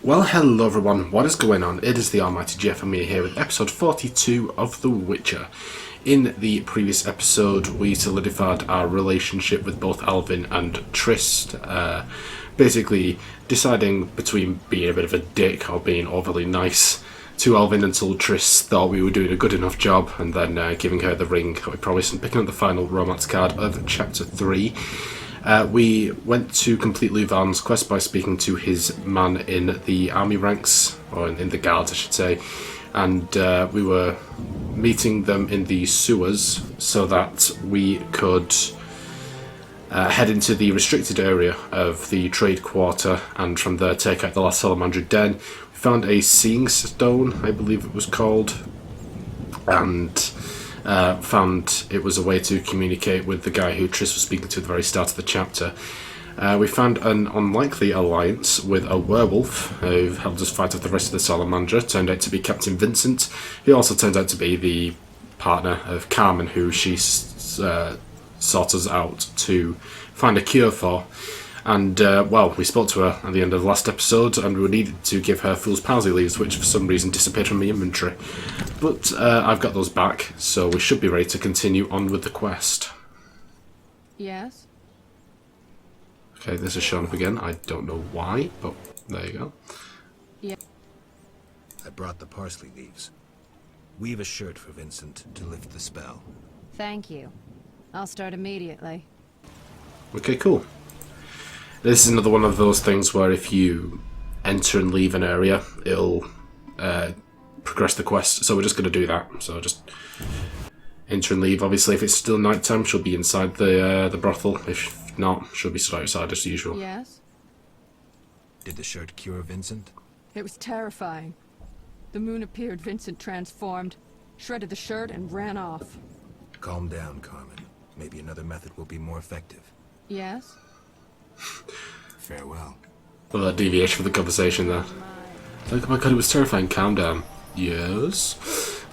Well, hello everyone, what is going on? It is the Almighty Geoff and we are here with episode 42 of The Witcher. In the previous episode, we solidified our relationship with both Alvin and Triss, basically deciding between being a bit of a dick or being overly nice to Alvin until Triss thought we were doing a good enough job, and then giving her the ring that we promised and picking up the final romance card of chapter 3. We went to complete Leuvaarden's quest by speaking to his man in the army ranks, or in the guards I should say, and we were meeting them in the sewers so that we could head into the restricted area of the trade quarter and from there take out the last Salamandra den. We found a seeing stone, I believe it was called, and found it was a way to communicate with the guy who Triss was speaking to at the very start of the chapter. We found an unlikely alliance with a werewolf who helped us fight off the rest of the Salamandra. Turned out to be Captain Vincent, who also turned out to be the partner of Carmen, who she sought us out to find a cure for. And, well, we spoke to her at the end of the last episode, and we needed to give her Fool's Palsy leaves, which for some reason disappeared from the inventory. But I've got those back, so we should be ready to continue on with the quest. Yes? Okay, this is shown up again. I don't know why, but there you go. Yeah. I brought the parsley leaves. Weave a shirt for Vincent to lift the spell. Thank you. I'll start immediately. Okay, cool. This is another one of those things where if you enter and leave an area, it'll progress the quest. So we're just going to do that. So just enter and leave. Obviously, if it's still nighttime, she'll be inside the brothel. If not, she'll be stood outside as usual. Yes? Did the shirt cure Vincent? It was terrifying. The moon appeared, Vincent transformed, shredded the shirt, and ran off. Calm down, Carmen. Maybe another method will be more effective. Yes? Farewell. Well, that deviation from the conversation there. Like, oh my god, it was terrifying. Calm down. Yes.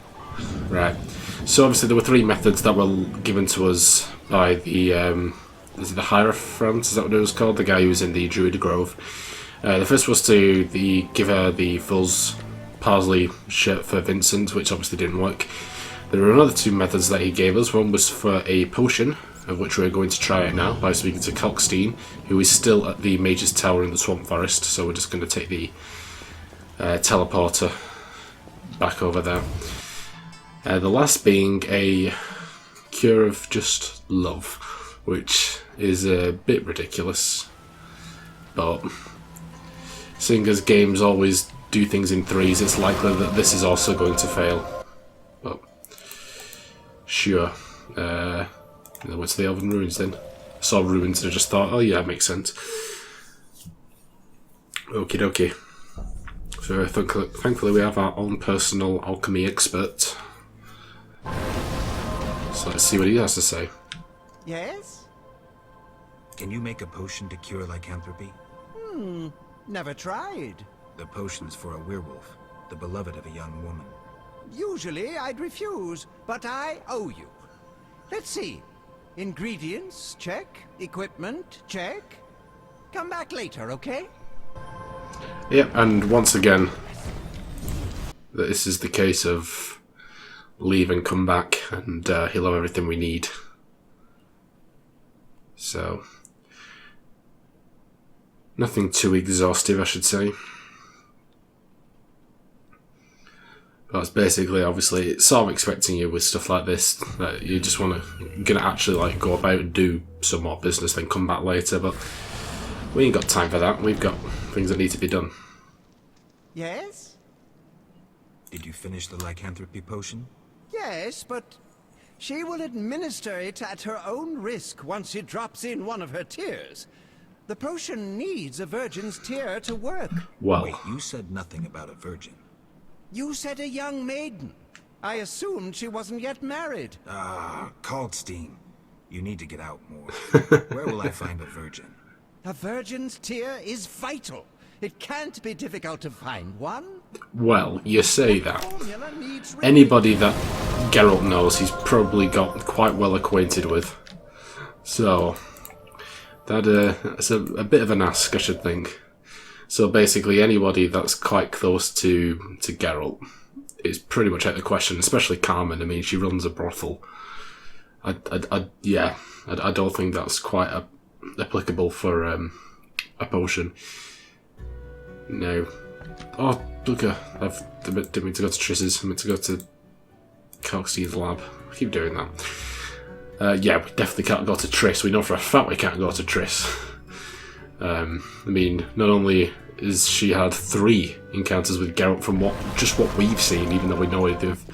Right. So obviously there were three methods that were given to us by the is it the Hierophant? Is that what it was called? The guy who was in the Druid Grove. The first was to give her the Fool's Parsley shirt for Vincent, which obviously didn't work. There were another two methods that he gave us. One was for a potion, of which we're going to try it now by speaking to Kalkstein, who is still at the Mage's Tower in the Swamp Forest, so we're just going to take the teleporter back over there. The last being a cure of just love, which is a bit ridiculous, but seeing as games always do things in threes, it's likely that this is also going to fail. But sure. Went to the Elven Ruins then. Saw ruins and I just thought, oh yeah, it makes sense. Okie dokie. So thankfully we have our own personal alchemy expert. So let's see what he has to say. Yes? Can you make a potion to cure lycanthropy? Never tried. The potion's for a werewolf, the beloved of a young woman. Usually I'd refuse, but I owe you. Let's see. Ingredients, check. Equipment, check. Come back later, okay? Yep, and once again, this is the case of leave and come back, and he'll have everything we need. So, nothing too exhaustive, I should say. That's basically, obviously, it's sort of expecting you with stuff like this, that you just want to, you're going to actually like go about and do some more business, then come back later, but we ain't got time for that. We've got things that need to be done. Yes? Did you finish the lycanthropy potion? Yes, but she will administer it at her own risk once it drops in one of her tears. The potion needs a virgin's tear to work. Well, Wait, you said nothing about a virgin. You said a young maiden. I assumed she wasn't yet married. Kalkstein. You need to get out more. Where will I find a virgin? A virgin's tear is vital. It can't be difficult to find one. well, you say that. Formula needs Anybody that Geralt knows, he's probably got quite well acquainted with. So, that's a bit of an ask, I should think. So basically, anybody that's quite close to Geralt is pretty much out of the question, especially Carmen. I mean, she runs a brothel. I don't think that's quite applicable for a potion. No. Oh, bugger. I didn't mean to go to Triss's. I meant to go to Coxey's lab. I keep doing that. Yeah, we definitely can't go to Triss. We know for a fact we can't go to Triss. I mean, not only has she had 3 encounters with Geralt from what we've seen, even though we know they've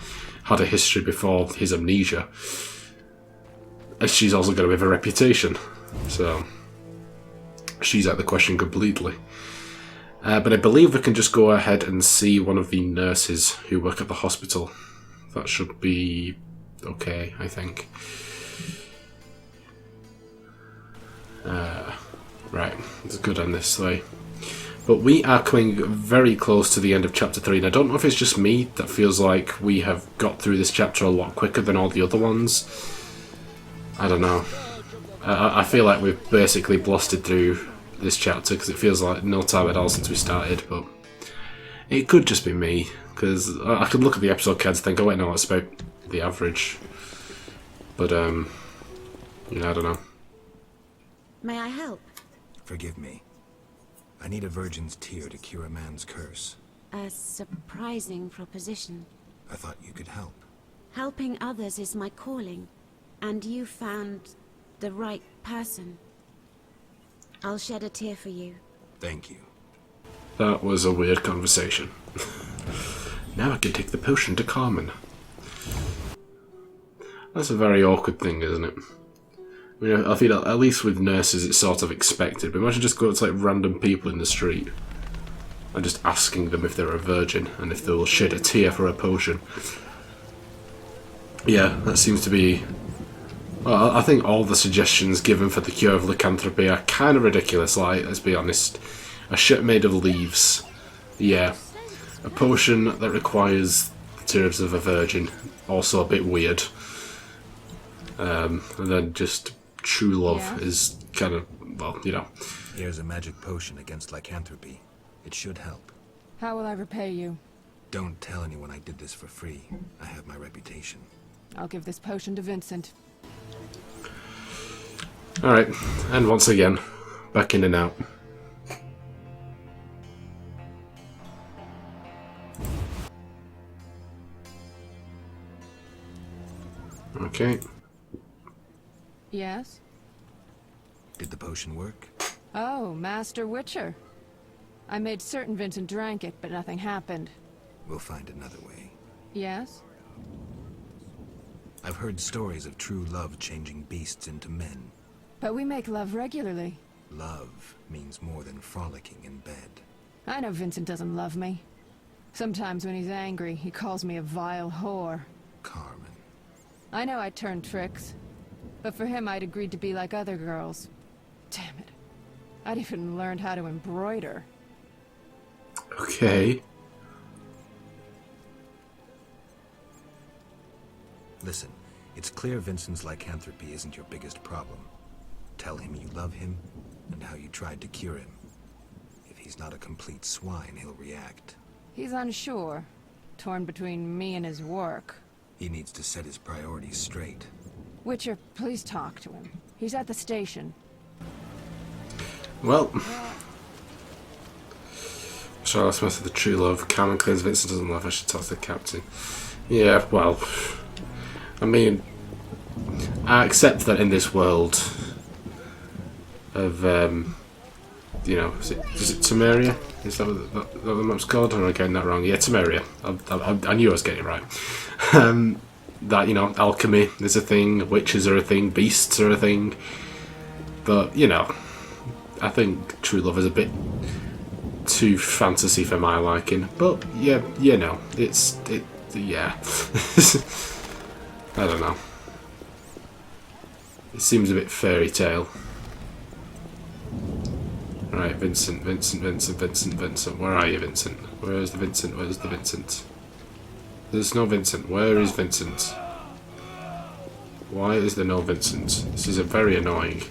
had a history before his amnesia, she's also got a bit of a reputation. So, she's out of the question completely. But I believe we can just go ahead and see one of the nurses who work at the hospital. That should be okay, I think. Right, it's good on this way. But we are coming very close to the end of chapter 3, and I don't know if it's just me that feels like we have got through this chapter a lot quicker than all the other ones. I don't know. I feel like we've basically blasted through this chapter because it feels like no time at all since we started, but it could just be me, because I could look at the episode cards and think, oh wait, no, it's about the average. But, you know, I don't know. May I help? Forgive me. I need a virgin's tear to cure a man's curse. A surprising proposition. I thought you could help. Helping others is my calling, and you found the right person. I'll shed a tear for you. Thank you. That was a weird conversation. Now I can take the potion to Carmen. That's a very awkward thing, isn't it? I mean, I feel at least with nurses it's sort of expected, but imagine just going to like random people in the street and just asking them if they're a virgin and if they'll shed a tear for a potion. Yeah, that seems to be... Well, I think all the suggestions given for the cure of lycanthropy are kind of ridiculous, like, let's be honest. A shit made of leaves. Yeah. A potion that requires the tears of a virgin. Also a bit weird. And then just true love is kind of, well, you know. Here's a magic potion against lycanthropy. It should help. How will I repay you? Don't tell anyone I did this for free. I have my reputation. I'll give this potion to Vincent. Alright, and once again, back in and out. Okay. Yes? Did the potion work? Oh, Master Witcher. I made certain Vincent drank it, but nothing happened. We'll find another way. Yes? I've heard stories of true love changing beasts into men. But we make love regularly. Love means more than frolicking in bed. I know Vincent doesn't love me. Sometimes when he's angry, he calls me a vile whore. Carmen. I know I turned tricks, but for him I'd agreed to be like other girls. Damn it. I'd even learned how to embroider. Okay. Listen, it's clear Vincent's lycanthropy isn't your biggest problem. Tell him you love him, and how you tried to cure him. If he's not a complete swine, he'll react. He's unsure, torn between me and his work. He needs to set his priorities straight. Witcher, please talk to him. He's at the station. Well... Charles must have the true love. Carmen claims Vincent doesn't love her. I should talk to the captain. Yeah, well... I mean... I accept that in this world... of, you know, is it Temeria? Is that what the map's called? Or am I getting that wrong? Yeah, Temeria. I knew I was getting it right. That, you know, alchemy is a thing, witches are a thing, beasts are a thing. But, you know, I think true love is a bit too fantasy for my liking. But, yeah, you know, yeah. I don't know. It seems a bit fairy tale. Right, Vincent. Where are you, Vincent? Where's the Vincent? Where's the Vincent? There's no Vincent. Where is Vincent? Why is there no Vincent? This is very annoying.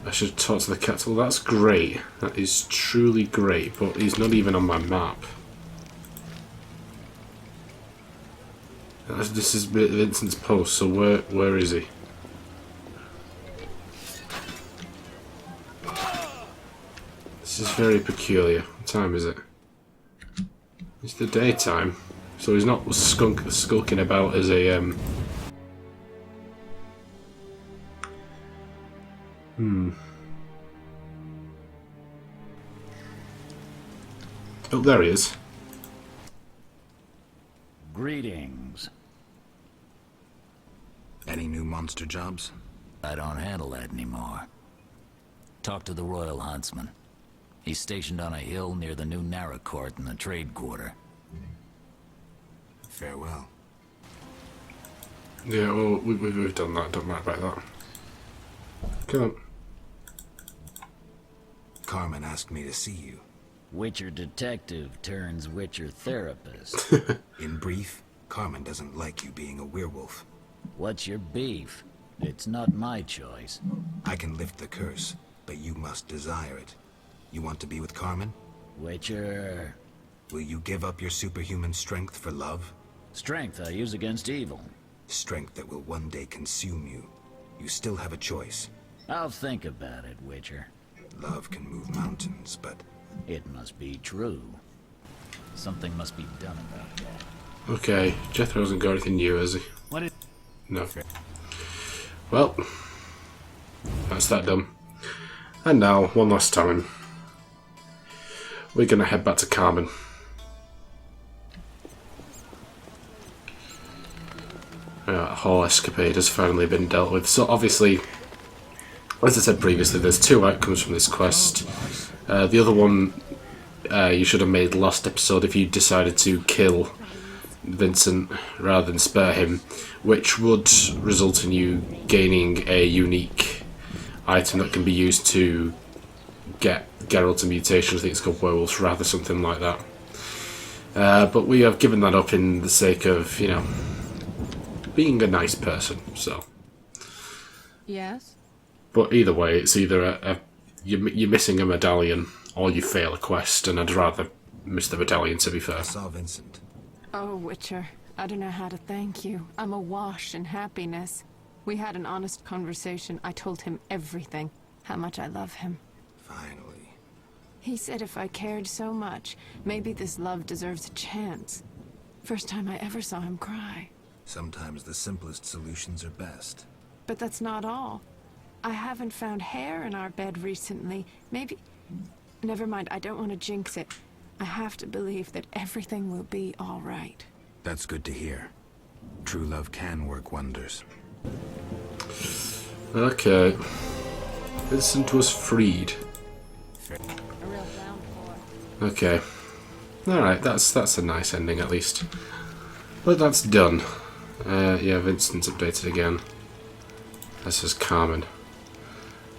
I should talk to the captain. Well, that's great. That is truly great, but he's not even on my map. This is Vincent's post, so where is he? This is very peculiar. What time is it? It's the daytime, so he's not skulking about as a Oh, there he is. Greetings. Any new monster jobs? I don't handle that anymore. Talk to the Royal Huntsman. He's stationed on a hill near the new Narrow Court in the Trade Quarter. Farewell. Yeah, well, we've done that. Don't worry about that. Come on. Carmen asked me to see you. Witcher detective turns Witcher therapist. In brief, Carmen doesn't like you being a werewolf. What's your beef? It's not my choice. I can lift the curse, but you must desire it. You want to be with Carmen? Witcher... Will you give up your superhuman strength for love? Strength I use against evil. Strength that will one day consume you. You still have a choice. I'll think about it, Witcher. Love can move mountains, but... It must be true. Something must be done about that. Okay, Jethro hasn't got anything new, has he? What is... No. Well, that's that done. And now, one last time, we're going to head back to Carmen. That whole escapade has finally been dealt with. So obviously, as I said previously, there's two outcomes from this quest. The other one you should have made last episode if you decided to kill Vincent rather than spare him, which would result in you gaining a unique item that can be used to get Geralt a mutation. I think it's called Werewolf's Wrath or something like that. But we have given that up in the sake of, you know, being a nice person, so. Yes? But either way, it's either you're missing a medallion or you fail a quest, and I'd rather miss the medallion, to be fair. I saw Vincent. Oh, Witcher, I don't know how to thank you. I'm awash in happiness. We had an honest conversation. I told him everything, how much I love him. Finally. He said if I cared so much, maybe this love deserves a chance. First time I ever saw him cry. Sometimes the simplest solutions are best. But that's not all. I haven't found hair in our bed recently. Maybe... Never mind, I don't want to jinx it. I have to believe that everything will be all right. That's good to hear. True love can work wonders. Okay. Vincent was freed. A real downpour. Okay. Alright, that's a nice ending at least. But that's done. Yeah, Vincent's updated again. This is Carmen.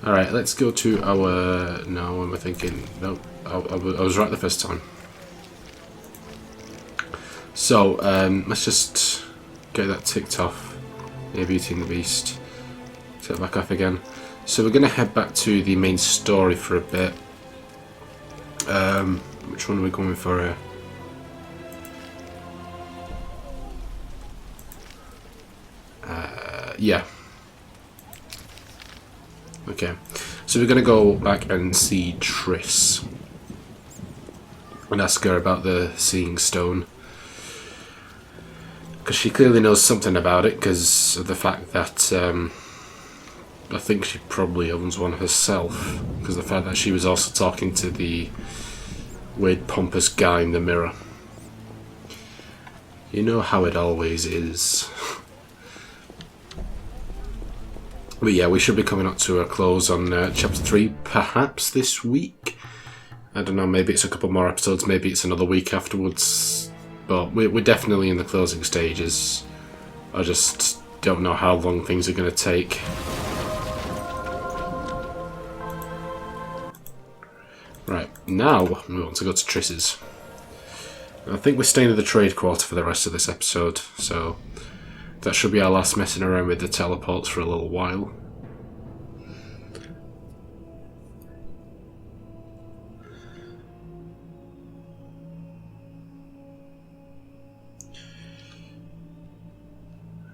Alright, let's go to our... No, what am I thinking? No, I was right the first time. So, let's just get that ticked off. Yeah, Beauty and the Beast. Set back off again. So we're going to head back to the main story for a bit. Which one are we going for here? Yeah. Okay. So we're going to go back and see Triss. And ask her about the Seeing Stone. Because she clearly knows something about it, because of the fact that I think she probably owns one herself. Because of the fact that she was also talking to the weird pompous guy in the mirror. You know how it always is. But yeah, we should be coming up to a close on chapter 3, perhaps this week. I don't know, maybe it's a couple more episodes, maybe it's another week afterwards. But we're definitely in the closing stages. I just don't know how long things are going to take. Right, now we want to go to Triss's. I think we're staying at the trade quarter for the rest of this episode, so that should be our last messing around with the teleports for a little while.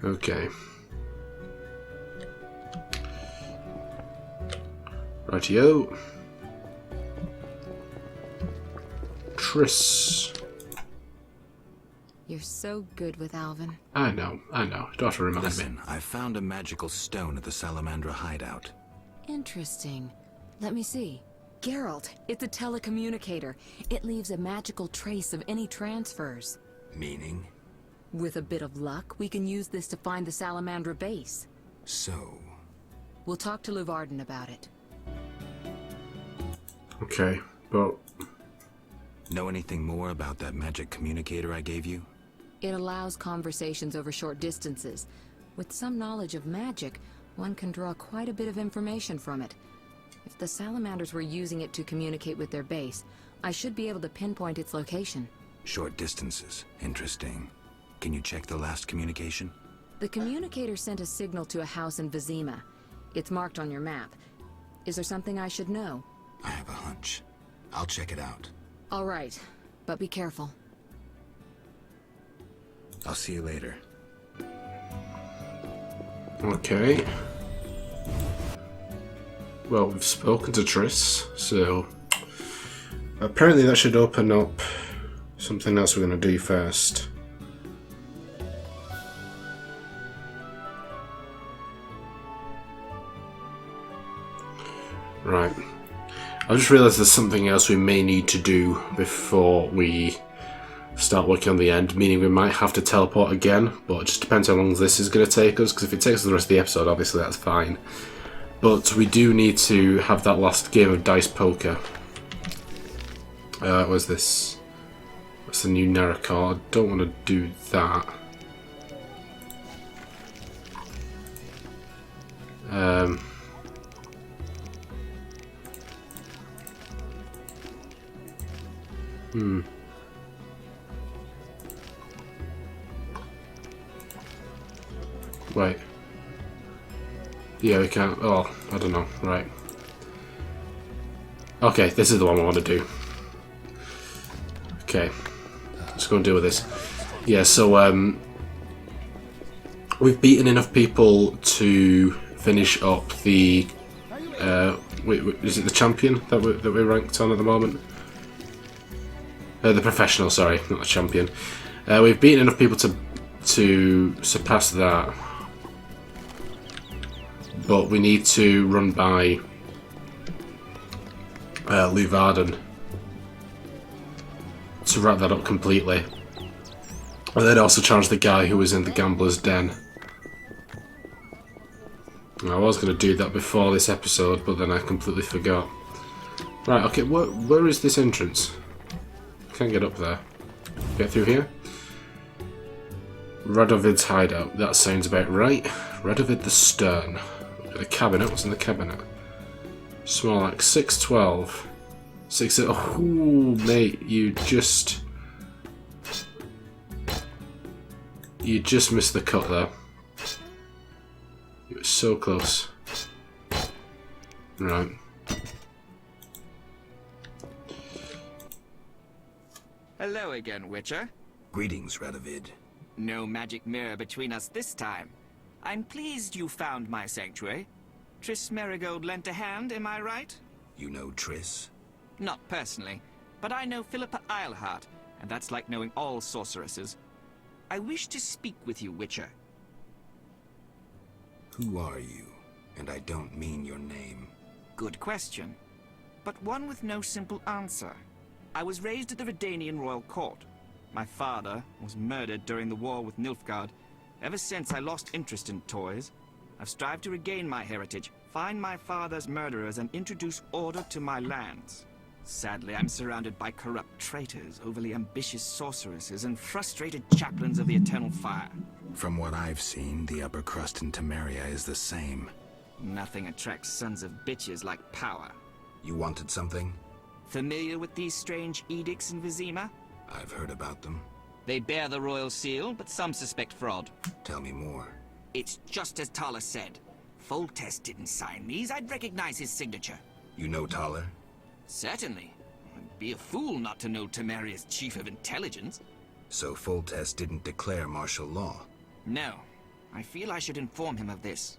Okay. Rightio. Triss. You're so good with Alvin. I know. Don't have to remind me. Listen, I found a magical stone at the Salamandra hideout. Interesting. Let me see. Geralt, it's a telecommunicator. It leaves a magical trace of any transfers. Meaning? With a bit of luck, we can use this to find the Salamandra base. So... We'll talk to Leuvaarden about it. Okay, but... Know anything more about that magic communicator I gave you? It allows conversations over short distances. With some knowledge of magic, one can draw quite a bit of information from it. If the Salamanders were using it to communicate with their base, I should be able to pinpoint its location. Short distances. Interesting. Can you check the last communication? The communicator sent a signal to a house in Vizima. It's marked on your map. Is there something I should know? I have a hunch. I'll check it out. All right, but be careful. I'll see you later. Okay. Well, we've spoken to Triss, so... Apparently that should open up something else we're going to do first. Right. I just realised there's something else we may need to do before we start working on the end, meaning we might have to teleport again, but it just depends how long this is going to take us, because if it takes us the rest of the episode, obviously that's fine. But we do need to have that last game of dice poker. What's this? That's the new narrow card. I don't want to do that. Wait. Yeah, we can't. Oh, I don't know. Right. Okay, this is the one I want to do. Okay. Let's go and deal with this. Yeah, so, we've beaten enough people to finish up the, wait, is it the champion that we're ranked on at the moment? The professional, sorry, not the champion. We've beaten enough people to surpass that. But we need to run by Leuvaarden to wrap that up completely. And then also challenge the guy who was in the gambler's den. I was going to do that before this episode, but then I completely forgot. Right, okay, where is this entrance? Can't get up there. Get through here? Radovid's hideout. That sounds about right. Radovid the Stern. The cabinet. What's in the cabinet? Small like 612. 6. Oh, mate, you just missed the cut there. You were so close. Right. Hello again, Witcher. Greetings, Radovid. No magic mirror between us this time. I'm pleased you found my sanctuary. Triss Merigold lent a hand, am I right? You know Triss? Not personally, but I know Philippa Eilhart, and that's like knowing all sorceresses. I wish to speak with you, Witcher. Who are you? And I don't mean your name. Good question, but one with no simple answer. I was raised at the Redanian royal court. My father was murdered during the war with Nilfgaard. Ever since, I lost interest in toys. I've strived to regain my heritage, find my father's murderers, and introduce order to my lands. Sadly, I'm surrounded by corrupt traitors, overly ambitious sorceresses, and frustrated chaplains of the Eternal Fire. From what I've seen, the upper crust in Temeria is the same. Nothing attracts sons of bitches like power. You wanted something? Familiar with these strange edicts in Vizima? I've heard about them. They bear the royal seal, but some suspect fraud. Tell me more. It's just as Thaler said. Foltest didn't sign these. I'd recognize his signature. You know Thaler? Certainly. I'd be a fool not to know Temeria's chief of intelligence. So Foltest didn't declare martial law? No. I feel I should inform him of this.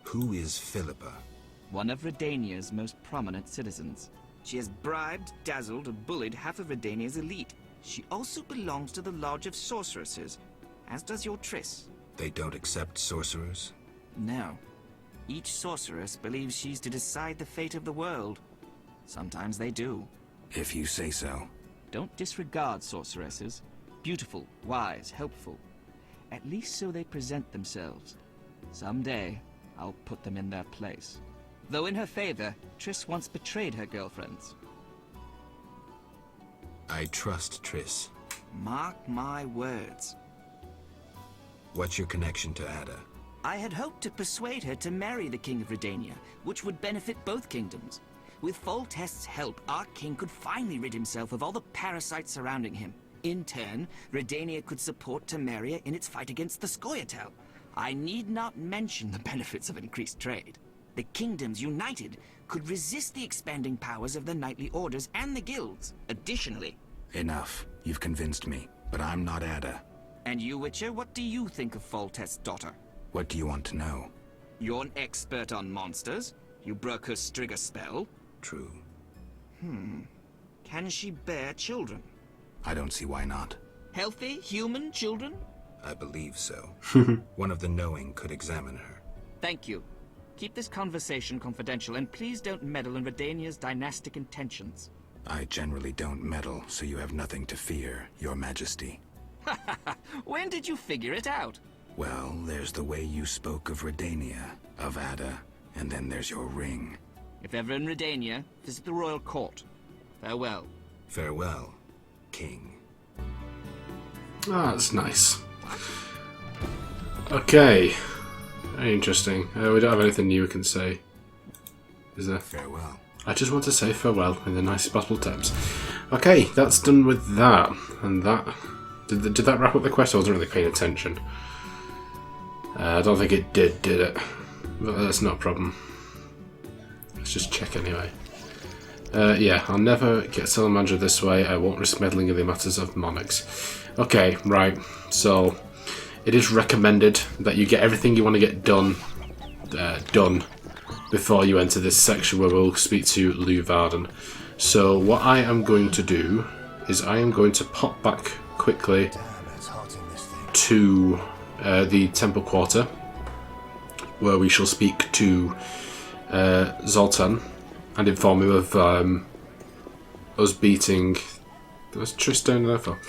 Who is Philippa? One of Redania's most prominent citizens. She has bribed, dazzled, and bullied half of Redania's elite. She also belongs to the Lodge of Sorceresses, as does your Triss. They don't accept sorcerers? No. Each sorceress believes she's to decide the fate of the world. Sometimes they do. If you say so. Don't disregard sorceresses. Beautiful, wise, helpful. At least so they present themselves. Someday, I'll put them in their place. Though in her favor, Triss once betrayed her girlfriends. I trust Triss. Mark my words. What's your connection to Adda? I had hoped to persuade her to marry the King of Redania, which would benefit both kingdoms. With Foltest's help, our king could finally rid himself of all the parasites surrounding him. In turn, Redania could support Temeria in its fight against the Scoia'tael. I need not mention the benefits of increased trade. The kingdoms united could resist the expanding powers of the knightly orders and the guilds. Additionally... Enough. You've convinced me. But I'm not Adda. And you, Witcher, what do you think of Foltest's daughter? What do you want to know? You're an expert on monsters. You broke her Strigger spell. True. Can she bear children? I don't see why not. Healthy, human children? I believe so. One of the knowing could examine her. Thank you. Keep this conversation confidential, and please don't meddle in Redania's dynastic intentions. I generally don't meddle, so you have nothing to fear, Your Majesty. When did you figure it out? Well, there's the way you spoke of Redania, of Adda, and then there's your ring. If ever in Redania, visit the royal court. Farewell. Farewell, King. Ah, that's nice. Okay. Very interesting. We don't have anything new we can say. Is there? Farewell. I just want to say farewell in the nicest possible terms. Okay, that's done with that. And that... Did that wrap up the quest? I wasn't really paying attention. I don't think it did it? But that's not a problem. Let's just check anyway. Yeah, I'll never get Salamandra this way. I won't risk meddling in the matters of monarchs. Okay, right. So, it is recommended that you get everything you want to get done before you enter this section where we'll speak to Leuvaarden. So, what I am going to do is I am going to pop back quickly to the Temple Quarter, where we shall speak to Zoltan and inform him of us beating... What's Triss down there for?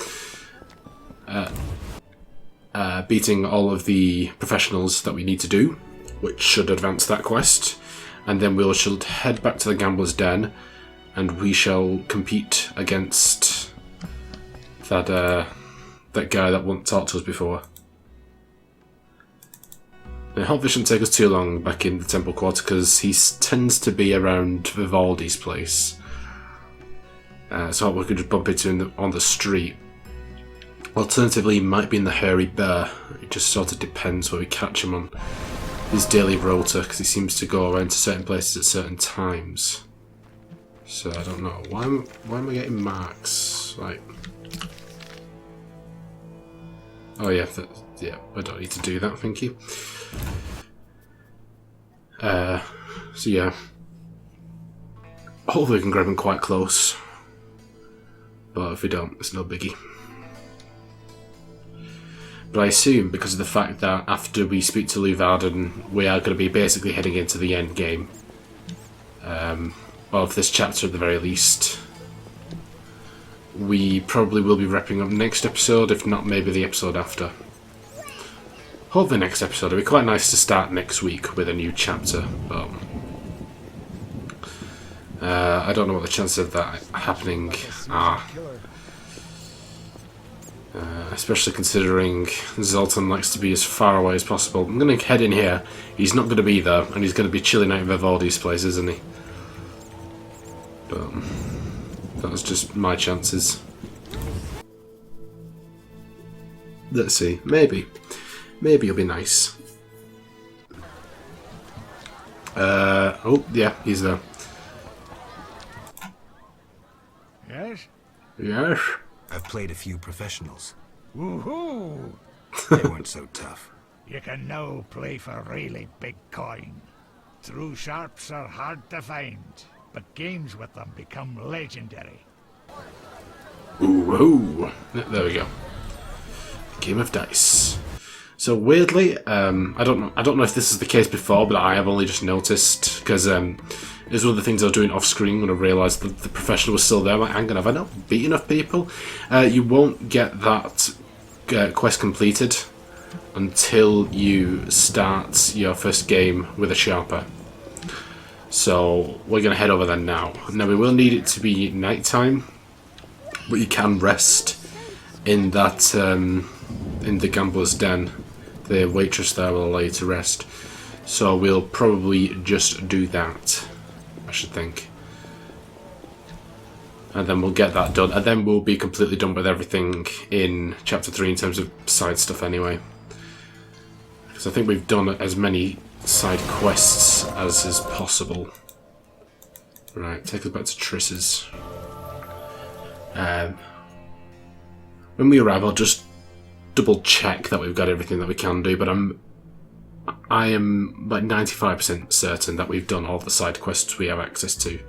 Beating all of the professionals that we need to do, which should advance that quest. And then we shall head back to the Gambler's Den, and we shall compete against that guy that won't talk to us before. I hope this shouldn't take us too long back in the Temple Quarter, because he tends to be around Vivaldi's place. So I hope we could just bump into him on the street. Alternatively, he might be in the Hairy Bear. It just sort of depends where we catch him on his daily rota, because he seems to go around to certain places at certain times. So I don't know. Why am I getting marks? Like... Oh yeah, yeah, I don't need to do that, thank you. So yeah. Hopefully we can grab him quite close. But if we don't, it's no biggie. But I assume, because of the fact that after we speak to Leuvaarden, we are going to be basically heading into the end game. Of this chapter at the very least. We probably will be wrapping up next episode, if not maybe the episode after. Hopefully next episode. It'll be quite nice to start next week with a new chapter, but I don't know what the chances of that happening are. Especially considering Zoltan likes to be as far away as possible. I'm going to head in here. He's not going to be there, and he's going to be chilling out in Vivaldi's place, isn't he? But that was just my chances. Let's see. Maybe it'll be nice. Oh, yeah, he's there. Yes? Yes? I've played a few professionals. Woohoo! They weren't so tough. You can now play for really big coin. True sharps are hard to find, but games with them become legendary. Ooh, there we go. Game of dice. So weirdly, I don't know if this is the case before, but I have only just noticed because it was one of the things I was doing off screen when I realised that the professional was still there. I'm like, hang on, have I not beat enough people? You won't get that quest completed until you start your first game with a sharper. So we're going to head over there now. Now we will need it to be night time, but you can rest in that in the gambler's den. The waitress there will allow you to rest. So we'll probably just do that, I should think. And then we'll get that done, and then we'll be completely done with everything in Chapter 3 in terms of side stuff anyway. Because I think we've done as many side quests as is possible. Right, take us back to Triss's. When we arrive, I'll just double check that we've got everything that we can do, but I am like 95% certain that we've done all the side quests we have access to.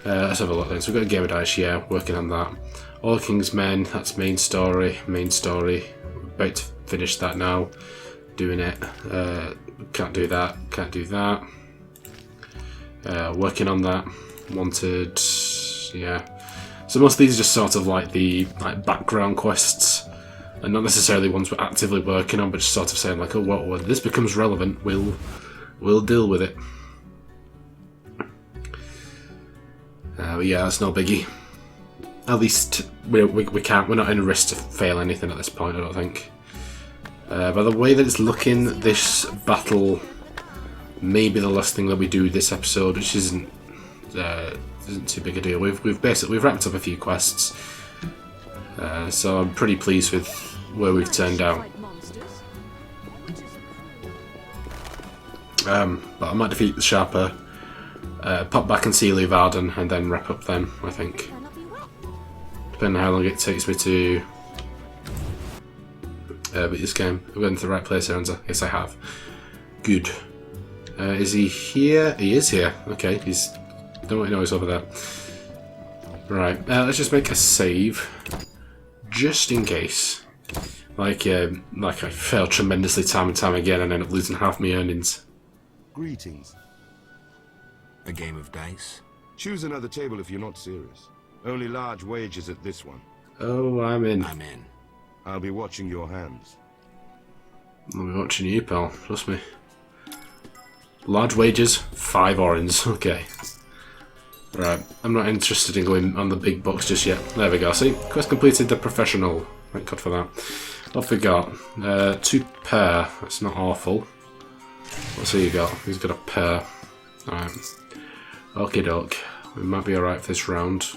Let's have a look then. So we've got a game of dice, yeah, working on that. All King's Men, that's main story. We're about to finish that now. Doing it. Can't do that, can't do that. Working on that. Wanted, yeah. So most of these are just sort of like the background quests, and not necessarily ones we're actively working on, but just sort of saying like, oh, well, when this becomes relevant, we'll deal with it. But yeah, that's no biggie. At least we're not in a risk to fail anything at this point, I don't think. By the way that it's looking, this battle may be the last thing that we do this episode, which isn't too big a deal. We've wrapped up a few quests, so I'm pretty pleased with where we've turned out. But I might defeat the Sharper, pop back and see Leuvaarden, and then wrap up then, I think. Depending on how long it takes me to beat this game. I've gone to the right place, Arenza. Yes, I have. Good. Is he here? He is here. Okay, don't know he's over there. Right, let's just make a save, just in case. Like I fail tremendously time and time again and end up losing half my earnings. Greetings. A game of dice? Choose another table if you're not serious. Only large wagers at this one. Oh, I'm in. I'm in. I'll be watching your hands. I'll be watching you, pal. Trust me. Large wagers, 5 orange. Okay. Right, I'm not interested in going on the big bucks just yet. There we go. See, quest completed. The professional. Thank God for that. What have we got? 2 pair. That's not awful. What's he got? He's got a pair. Alright. Okie doke. We might be alright for this round.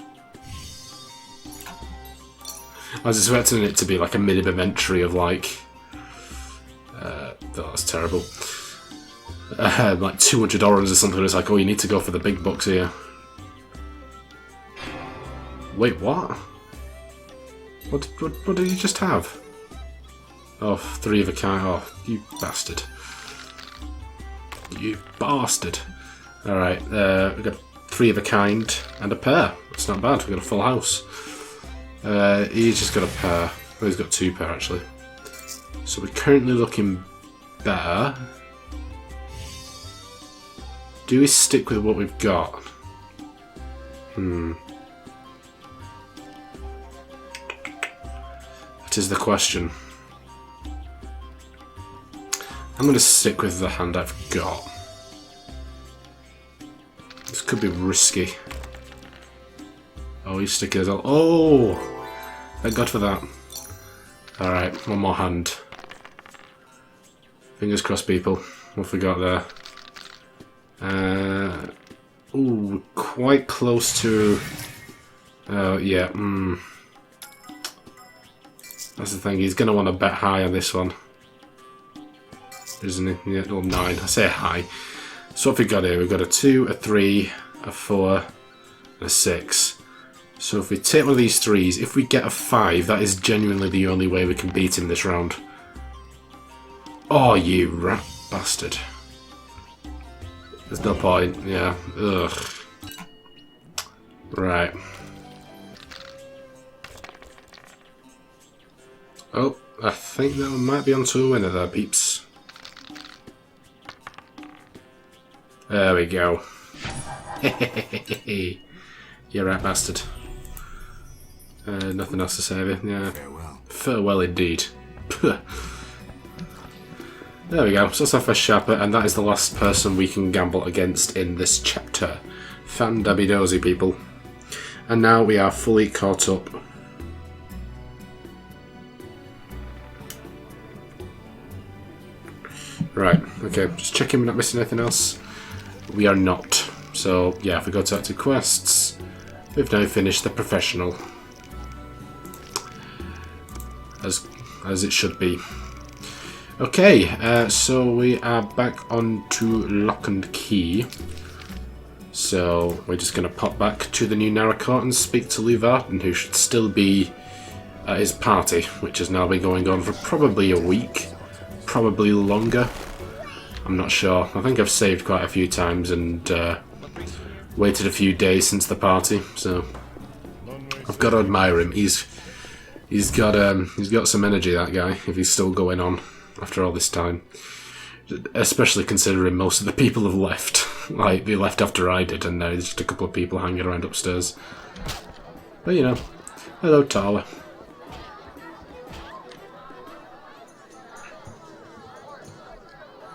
I was expecting it to be like a minimum entry of like... that's terrible. Like 200 orange or something. It's like, oh, you need to go for the big bucks here. Wait, what? What did you just have? Oh, 3 of a kind. Oh, you bastard. You bastard. Alright, we've got 3 of a kind and a pair. That's not bad, we've got a full house. He's just got a pair. Oh, he's got 2 pair actually. So we're currently looking better. Do we stick with what we've got? That is the question. I'm going to stick with the hand I've got. This could be risky. Oh, he's sticking as well. Oh! Thank God for that. Alright, one more hand. Fingers crossed, people. What have we got there? Ooh, quite close to... Oh, yeah, That's the thing, he's going to want to bet high on this one. Isn't he? Yeah, well, 9. I say high. So what have we got here? We've got a 2, a 3, a 4, and a 6. So if we take one of these 3s, if we get a 5, that is genuinely the only way we can beat him this round. Oh, you rat bastard. There's no point, yeah. Ugh. Right. Oh, I think that we might be onto a winner there, peeps. There we go. You rat bastard. Nothing else to say of you. Yeah. Farewell. Farewell indeed. There we go. So that's our first Sharper, and that is the last person we can gamble against in this chapter. Fan-dabby-dozy, people. And now we are fully caught up. Right, okay, just checking we're not missing anything else. We are not. So, yeah, if we go to active quests, we've now finished the professional. As it should be. Okay, so we are back on to Lock and Key. So we're just going to pop back to the new Narrow Court and speak to Leuvaarden, who should still be at his party, which has now been going on for probably a week, probably longer. I'm not sure. I think I've saved quite a few times and waited a few days since the party, so I've got to admire him. He's got some energy, that guy, if he's still going on after all this time. Especially considering most of the people have left. Like, they left after I did, and now there's just a couple of people hanging around upstairs. But, you know. Hello, Tala.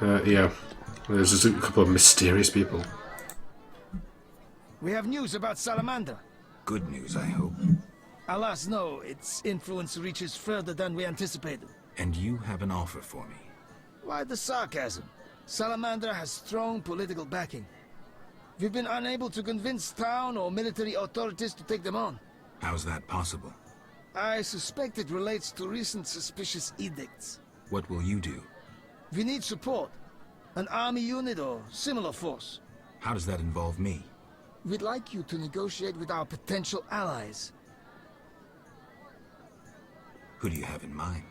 Yeah. There's just a couple of mysterious people. We have news about Salamandra. Good news, I hope. Alas, no. Its influence reaches further than we anticipated. And you have an offer for me. Why the sarcasm? Salamandra has strong political backing. We've been unable to convince town or military authorities to take them on. How's that possible? I suspect it relates to recent suspicious edicts. What will you do? We need support. An army unit or similar force. How does that involve me? We'd like you to negotiate with our potential allies. Who do you have in mind?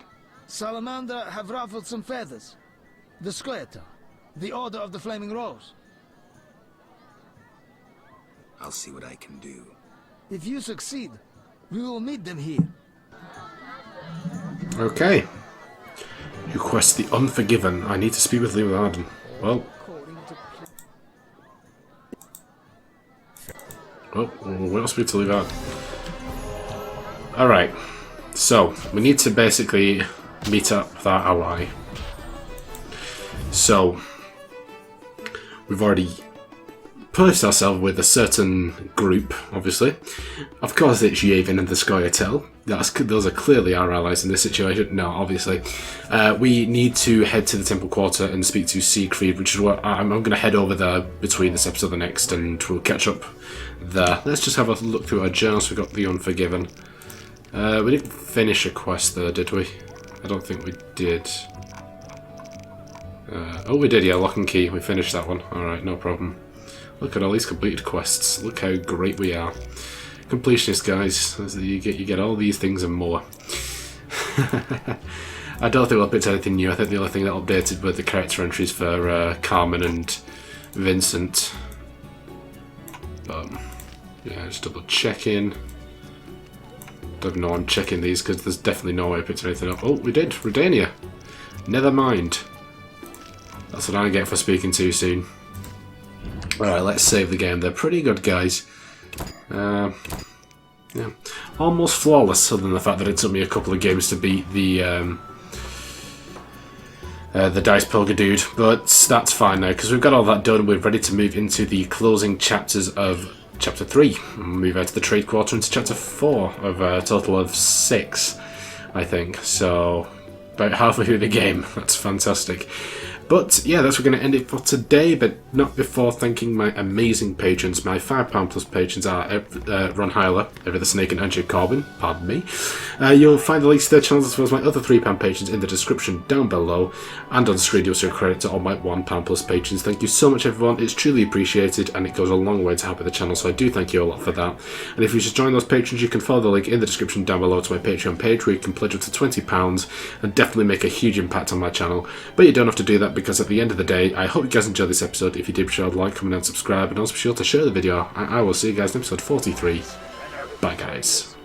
Salamandra have ruffled some feathers. The Squatter, the Order of the Flaming Rose. I'll see what I can do. If you succeed, we will meet them here. Okay. You quest the Unforgiven. I need to speak with Leuvaarden. Well. Oh, we'll speak to Leuvaarden. Alright. So, we need to basically meet up with our ally. So, we've already placed ourselves with a certain group, obviously. Of course it's Yavin and the Scoia'tael. Those are clearly our allies in this situation. No, obviously. We need to head to the Temple Quarter and speak to Siegfried, which is what I'm going to head over there between this episode and the next, and we'll catch up there. Let's just have a look through our journals. We've got the Unforgiven. We didn't finish a quest though, did we? I don't think we did. Oh, we did, yeah, Lock and Key. We finished that one. Alright, no problem. Look at all these completed quests. Look how great we are. Completionist, guys. You get all these things and more. I don't think we'll pick anything new. I think the only thing that updated were the character entries for Carmen and Vincent. But, yeah, just double checking. Don't know I'm checking these because there's definitely no way I picked anything up. Oh, we did. Redania. Never mind. That's what I get for speaking too soon. Alright, let's save the game. They're pretty good, guys. Yeah. Almost flawless, other than the fact that it took me a couple of games to beat the Dice Poker dude. But that's fine now, because we've got all that done. We're ready to move into the closing chapters of Chapter 3. Move out to the Trade Quarter into Chapter 4 of a total of 6, I think. So, about halfway through the game. That's fantastic. But yeah, that's where we're going to end it for today, but not before thanking my amazing patrons. My £5 plus patrons are Ron Hyler, Every the Snake, and Geoff Corbyn, pardon me. You'll find the links to their channels as well as my other £3 patrons in the description down below, and on screen you'll see a credit to all my £1 plus patrons. Thank you so much everyone, it's truly appreciated and it goes a long way to help with the channel, so I do thank you a lot for that. And if you should join those patrons, you can follow the link in the description down below to my Patreon page where you can pledge up to £20 and definitely make a huge impact on my channel. But you don't have to do that because at the end of the day, I hope you guys enjoyed this episode. If you did, be sure to like, comment and subscribe, and also be sure to share the video. I will see you guys in episode 43. Bye guys.